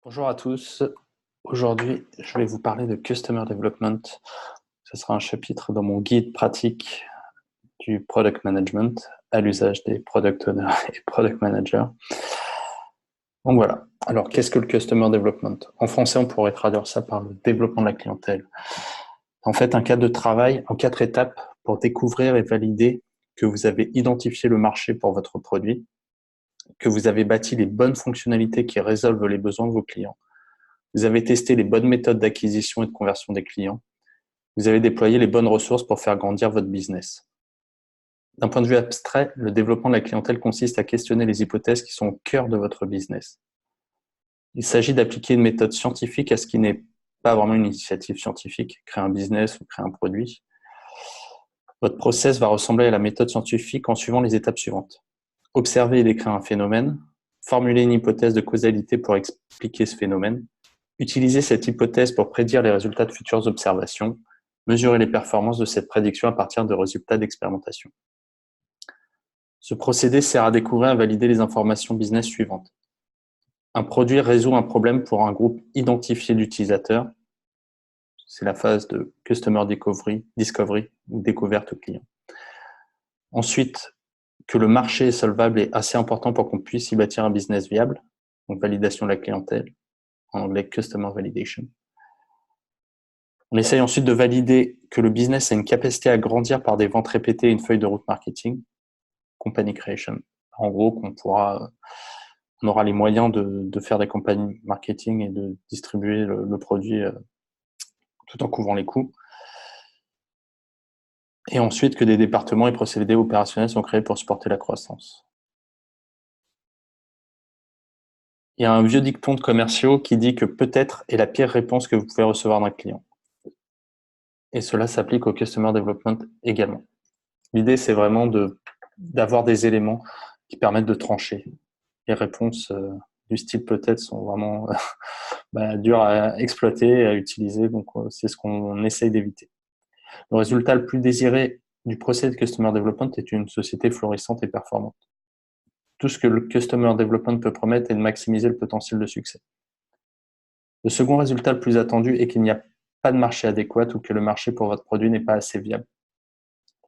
Bonjour à tous. Aujourd'hui, je vais vous parler de Customer Development. Ce sera un chapitre dans mon guide pratique du Product Management à l'usage des Product Owners et Product Managers. Donc voilà. Alors, qu'est-ce que le Customer Development? En français, on pourrait traduire ça par le développement de la clientèle. En fait, un cadre de travail en 4 étapes pour découvrir et valider que vous avez identifié le marché pour votre produit, que vous avez bâti les bonnes fonctionnalités qui résolvent les besoins de vos clients. Vous avez testé les bonnes méthodes d'acquisition et de conversion des clients. Vous avez déployé les bonnes ressources pour faire grandir votre business. D'un point de vue abstrait, le développement de la clientèle consiste à questionner les hypothèses qui sont au cœur de votre business. Il s'agit d'appliquer une méthode scientifique à ce qui n'est pas vraiment une initiative scientifique, créer un business ou créer un produit. Votre process va ressembler à la méthode scientifique en suivant les étapes suivantes. Observer et décrire un phénomène, formuler une hypothèse de causalité pour expliquer ce phénomène, utiliser cette hypothèse pour prédire les résultats de futures observations, mesurer les performances de cette prédiction à partir de résultats d'expérimentation. Ce procédé sert à découvrir et valider les informations business suivantes. Un produit résout un problème pour un groupe identifié d'utilisateurs. C'est la phase de Customer Discovery ou découverte client. Ensuite, que le marché est solvable est assez important pour qu'on puisse y bâtir un business viable, donc validation de la clientèle, en anglais Customer Validation. On essaye ensuite de valider que le business a une capacité à grandir par des ventes répétées et une feuille de route marketing, company creation. En gros, on aura les moyens de faire des campagnes marketing et de distribuer le produit tout en couvrant les coûts. Et ensuite, que des départements et procédés opérationnels sont créés pour supporter la croissance. Il y a un vieux dicton de commerciaux qui dit que peut-être est la pire réponse que vous pouvez recevoir d'un client. Et cela s'applique au Customer Development également. L'idée, c'est vraiment d'avoir des éléments qui permettent de trancher. Les réponses du style peut-être sont vraiment dures à exploiter et à utiliser, donc c'est ce qu'on essaye d'éviter. Le résultat le plus désiré du procès de Customer Development est une société florissante et performante. Tout ce que le Customer Development peut promettre est de maximiser le potentiel de succès. Le second résultat le plus attendu est qu'il n'y a pas de marché adéquat ou que le marché pour votre produit n'est pas assez viable.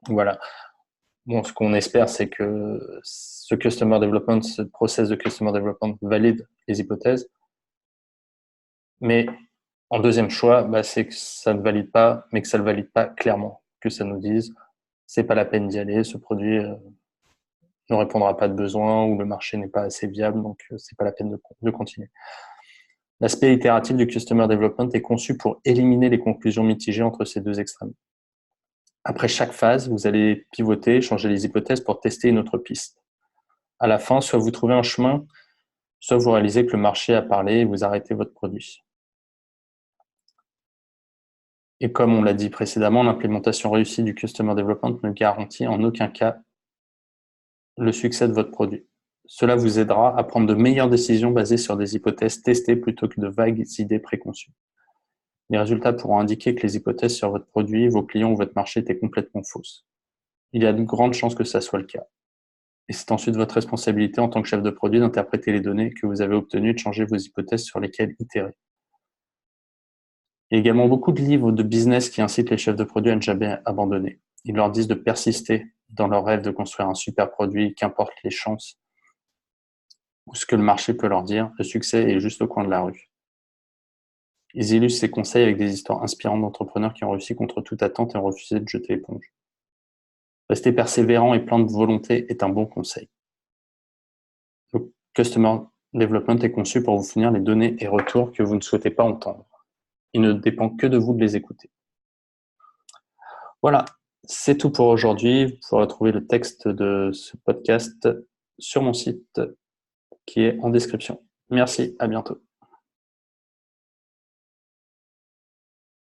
Voilà. Bon, ce qu'on espère, c'est que ce Customer Development, ce process de Customer Development valide les hypothèses. Mais en deuxième choix, c'est que ça ne valide pas, mais que ça ne le valide pas clairement. Que ça nous dise, c'est pas la peine d'y aller, ce produit ne répondra pas de besoin ou le marché n'est pas assez viable, donc c'est pas la peine de continuer. L'aspect itératif du Customer Development est conçu pour éliminer les conclusions mitigées entre ces deux extrêmes. Après chaque phase, vous allez pivoter, changer les hypothèses pour tester une autre piste. À la fin, soit vous trouvez un chemin, soit vous réalisez que le marché a parlé et vous arrêtez votre produit. Et comme on l'a dit précédemment, l'implémentation réussie du Customer Development ne garantit en aucun cas le succès de votre produit. Cela vous aidera à prendre de meilleures décisions basées sur des hypothèses testées plutôt que de vagues idées préconçues. Les résultats pourront indiquer que les hypothèses sur votre produit, vos clients ou votre marché étaient complètement fausses. Il y a de grandes chances que ça soit le cas. Et c'est ensuite votre responsabilité en tant que chef de produit d'interpréter les données que vous avez obtenues et de changer vos hypothèses sur lesquelles itérer. Il y a également beaucoup de livres de business qui incitent les chefs de produit à ne jamais abandonner. Ils leur disent de persister dans leur rêve de construire un super produit, qu'importe les chances ou ce que le marché peut leur dire, le succès est juste au coin de la rue. Ils illustrent ces conseils avec des histoires inspirantes d'entrepreneurs qui ont réussi contre toute attente et ont refusé de jeter l'éponge. Rester persévérant et plein de volonté est un bon conseil. Le Customer Development est conçu pour vous fournir les données et retours que vous ne souhaitez pas entendre. Il ne dépend que de vous de les écouter. Voilà, c'est tout pour aujourd'hui. Vous pourrez retrouver le texte de ce podcast sur mon site qui est en description. Merci, à bientôt.